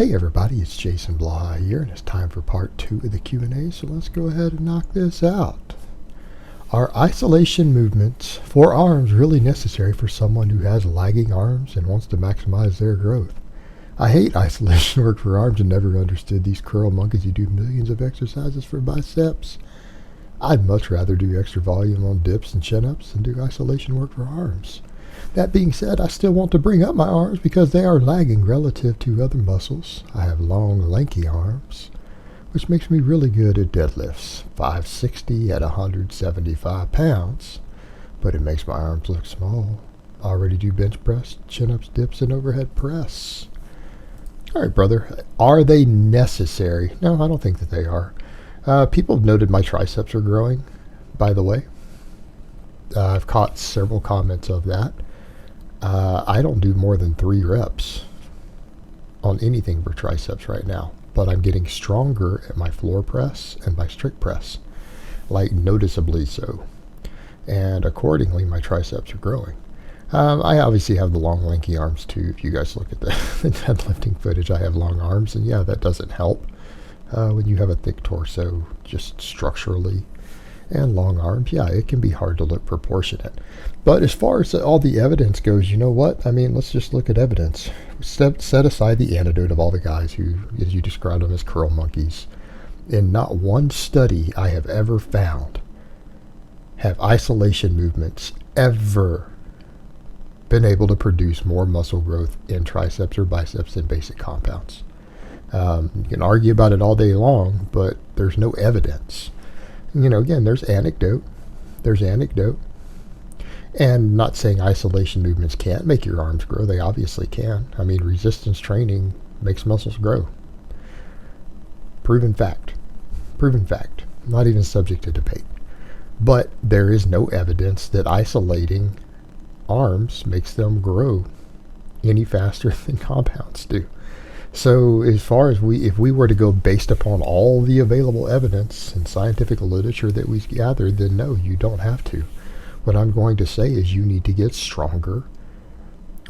Hey everybody, it's Jason Blaha here, and it's time for part 2 of the Q&A, so let's go ahead and knock this out. Are isolation movements for arms really necessary for someone who has lagging arms and wants to maximize their growth? I hate isolation work for arms and never understood these curl monkeys who do millions of exercises for biceps. I'd much rather do extra volume on dips and chin-ups than do isolation work for arms. That being said, I still want to bring up my arms because they are lagging relative to other muscles. I have long, lanky arms, which makes me really good at deadlifts, 560 at 175 pounds, but it makes my arms look small. I already do bench press, chin-ups, dips, and overhead press. All right, brother, are they necessary? No, I don't think that they are. People have noted my triceps are growing, by the way. I've caught several comments of that. I don't do more than 3 reps on anything for triceps right now, but I'm getting stronger at my floor press and my strict press, like noticeably so. And accordingly, my triceps are growing. I obviously have the long, lanky arms too. If you guys look at the deadlifting footage, I have long arms, and yeah, that doesn't help when you have a thick torso, just structurally. And long arms, yeah, it can be hard to look proportionate. But as far as all the evidence goes, you know what? I mean, let's just look at evidence. Set aside the anecdote of all the guys who, as you described them, as curl monkeys. In not one study I have ever found have isolation movements ever been able to produce more muscle growth in triceps or biceps than basic compounds. You can argue about it all day long, but there's no evidence. You know, again, there's anecdote. And not saying isolation movements can't make your arms grow. They obviously can. I mean, resistance training makes muscles grow. Proven fact. Not even subject to debate. But there is no evidence that isolating arms makes them grow any faster than compounds do. So as far as if we were to go based upon all the available evidence and scientific literature that we've gathered, then no, you don't have to. What I'm going to say is you need to get stronger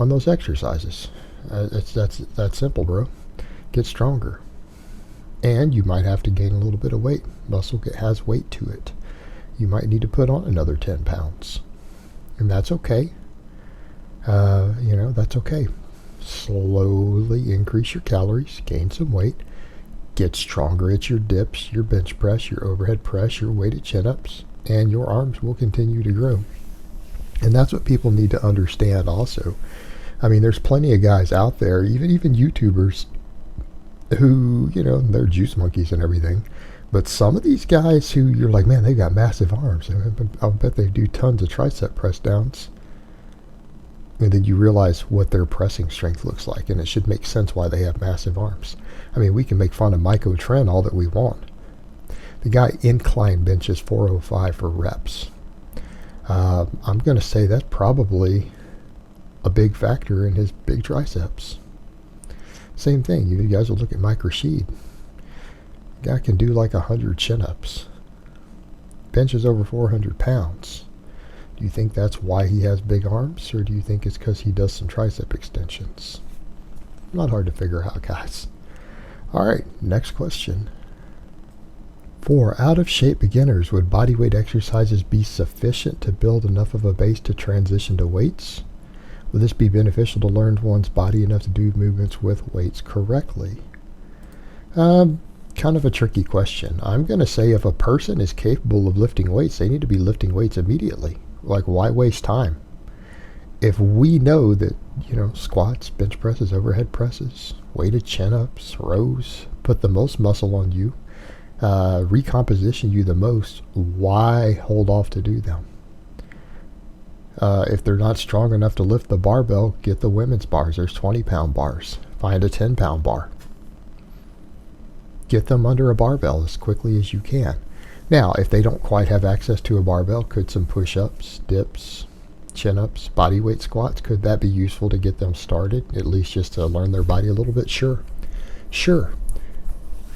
on those exercises. That's simple, bro. Get stronger. And you might have to gain a little bit of weight. Muscle has weight to it. You might need to put on another 10 pounds. And that's okay. That's okay. Slowly increase your calories, gain some weight, get stronger at your dips, your bench press, your overhead press, your weighted chin-ups, and your arms will continue to grow. And that's what people need to understand also. I mean, there's plenty of guys out there, even YouTubers, who, they're juice monkeys and everything. But some of these guys who you're like, man, they got massive arms. I'll bet they do tons of tricep press downs. And then you realize what their pressing strength looks like, and it should make sense why they have massive arms. I mean, we can make fun of Myco Trent all that we want. The guy incline benches 405 for reps. I'm going to say that's probably a big factor in his big triceps. Same thing, you guys will look at Mike Rashid. The guy can do like 100 chin-ups. Benches over 400 pounds. Do you think that's why he has big arms, or do you think it's because he does some tricep extensions? Not hard to figure out, guys. All right, next question. For out-of-shape beginners, would bodyweight exercises be sufficient to build enough of a base to transition to weights? Would this be beneficial to learn one's body enough to do movements with weights correctly? Kind of a tricky question. I'm going to say if a person is capable of lifting weights, they need to be lifting weights immediately. Like, why waste time? If we know that, squats, bench presses, overhead presses, weighted chin-ups, rows, put the most muscle on you, recomposition you the most, why hold off to do them? If they're not strong enough to lift the barbell, get the women's bars. There's 20-pound bars. Find a 10-pound bar. Get them under a barbell as quickly as you can. Now, if they don't quite have access to a barbell, could some push-ups, dips, chin-ups, body weight squats, could that be useful to get them started? At least just to learn their body a little bit? Sure.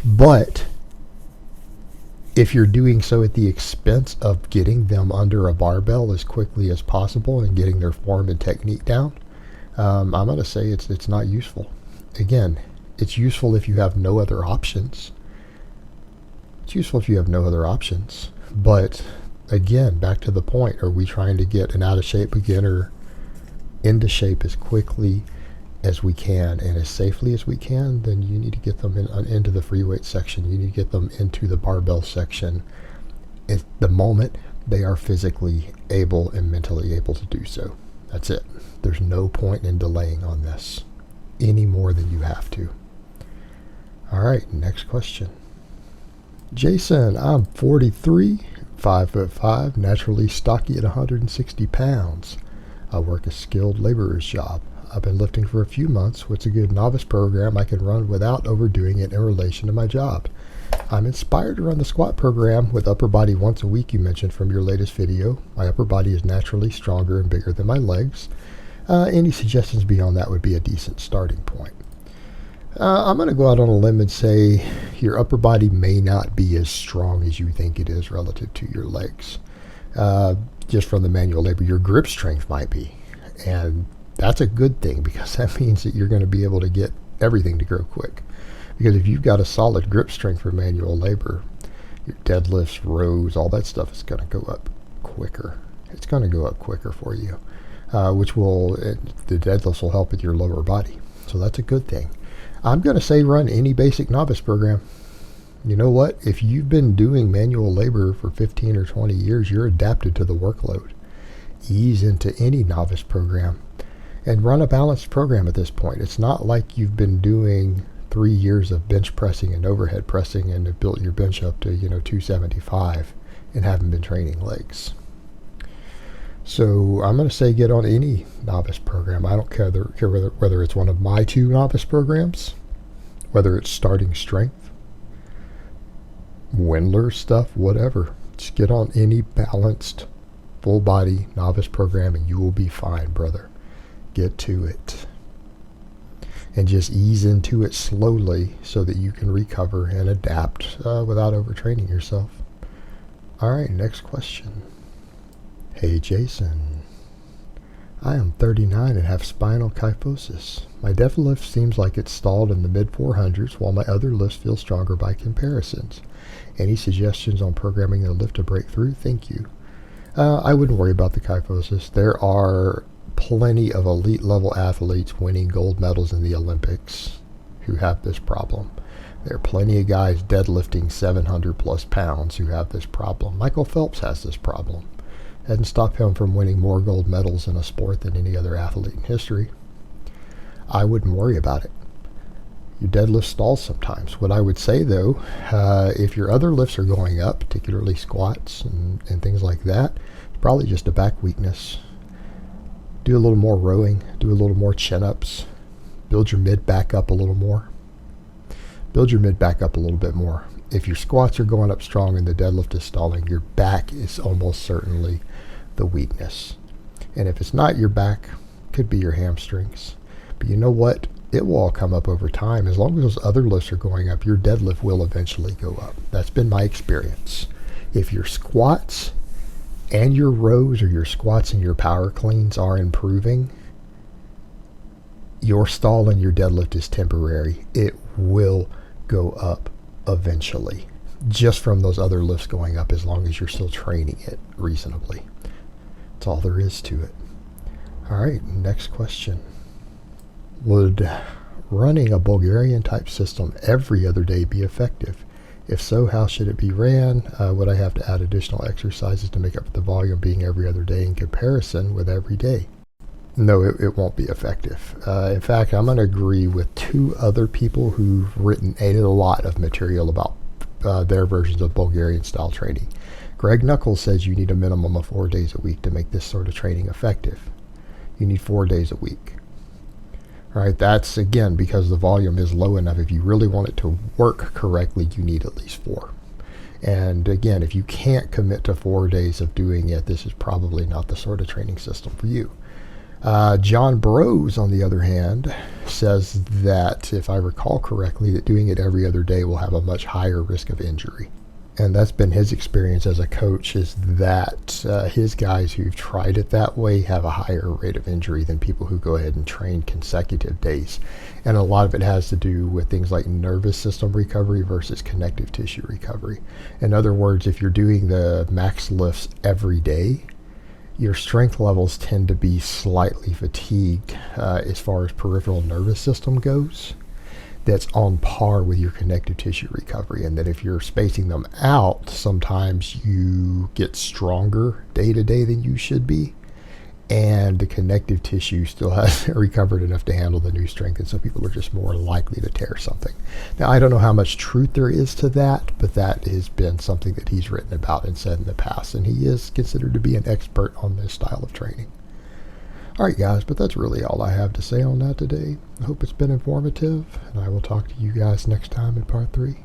But if you're doing so at the expense of getting them under a barbell as quickly as possible and getting their form and technique down, I'm going to say it's not useful. Again, It's useful if you have no other options. It's useful if you have no other options. But again, back to the point, are we trying to get an out of shape beginner into shape as quickly as we can and as safely as we can? Then you need to get them into the free weight section. You need to get them into the barbell section at the moment they are physically able and mentally able to do so. That's it. There's no point in delaying on this any more than you have to. All right, next question. Jason, I'm 43, 5'5", naturally stocky at 160 pounds. I work a skilled laborer's job. I've been lifting for a few months. What's a good novice program I can run without overdoing it in relation to my job? I'm inspired to run the squat program with upper body once a week you mentioned from your latest video. My upper body is naturally stronger and bigger than my legs. Any suggestions beyond that would be a decent starting point. I'm going to go out on a limb and say your upper body may not be as strong as you think it is relative to your legs. Just from the manual labor, your grip strength might be. And that's a good thing, because that means that you're going to be able to get everything to grow quick. Because if you've got a solid grip strength for manual labor, your deadlifts, rows, all that stuff is going to go up quicker. It's going to go up quicker for you, which will, the deadlifts will help with your lower body. So that's a good thing. I'm going to say run any basic novice program. You know what? If you've been doing manual labor for 15 or 20 years, you're adapted to the workload. Ease into any novice program and run a balanced program at this point. It's not like you've been doing 3 years of bench pressing and overhead pressing and have built your bench up to 275 and haven't been training legs. So I'm going to say get on any novice program. I don't care whether it's one of my 2 novice programs, whether it's starting strength, Wendler stuff, whatever. Just get on any balanced full body novice program and you will be fine, brother. Get to it. And just ease into it slowly so that you can recover and adapt without overtraining yourself. All right, next question. Hey Jason, I am 39 and have spinal kyphosis. My deadlift seems like it's stalled in the mid 400s while my other lifts feel stronger by comparisons. Any suggestions on programming the lift to break through? Thank you. I wouldn't worry about the kyphosis. There are plenty of elite level athletes winning gold medals in the Olympics who have this problem. There are plenty of guys deadlifting 700 plus pounds who have this problem. Michael Phelps has this problem. Hadn't stopped him from winning more gold medals in a sport than any other athlete in history. I wouldn't worry about it. Your deadlift stalls sometimes. What I would say though, if your other lifts are going up, particularly squats and things like that, it's probably just a back weakness. Do a little more rowing, do a little more chin-ups, build your mid back up a little more. Build your mid back up a little bit more. If your squats are going up strong and the deadlift is stalling, your back is almost certainly the weakness. And if it's not your back, it could be your hamstrings. But you know what? It will all come up over time. As long as those other lifts are going up, your deadlift will eventually go up. That's been my experience. If your squats and your rows or your squats and your power cleans are improving, your stall and your deadlift is temporary. It will go up eventually, just from those other lifts going up, as long as you're still training it reasonably. That's all there is to it. All right, next question. Would running a Bulgarian type system every other day be effective? If so, how should it be ran? Would I have to add additional exercises to make up for the volume being every other day in comparison with every day? No, it won't be effective. In fact, I'm going to agree with 2 other people who've written a lot of material about their versions of Bulgarian style training. Greg Knuckles says you need a minimum of 4 days a week to make this sort of training effective. You need 4 days a week. All right, that's again because the volume is low enough. If you really want it to work correctly, you need at least 4. And again, if you can't commit to 4 days of doing it, this is probably not the sort of training system for you. John Brose, on the other hand, says that, if I recall correctly, that doing it every other day will have a much higher risk of injury. And that's been his experience as a coach, is that his guys who've tried it that way have a higher rate of injury than people who go ahead and train consecutive days. And a lot of it has to do with things like nervous system recovery versus connective tissue recovery. In other words, if you're doing the max lifts every day, your strength levels tend to be slightly fatigued as far as peripheral nervous system goes. That's on par with your connective tissue recovery, and that if you're spacing them out, sometimes you get stronger day to day than you should be, and the connective tissue still hasn't recovered enough to handle the new strength, and so people are just more likely to tear something. Now, I don't know how much truth there is to that, but that has been something that he's written about and said in the past, and he is considered to be an expert on this style of training. Alright guys, but that's really all I have to say on that today. I hope it's been informative, and I will talk to you guys next time in part 3.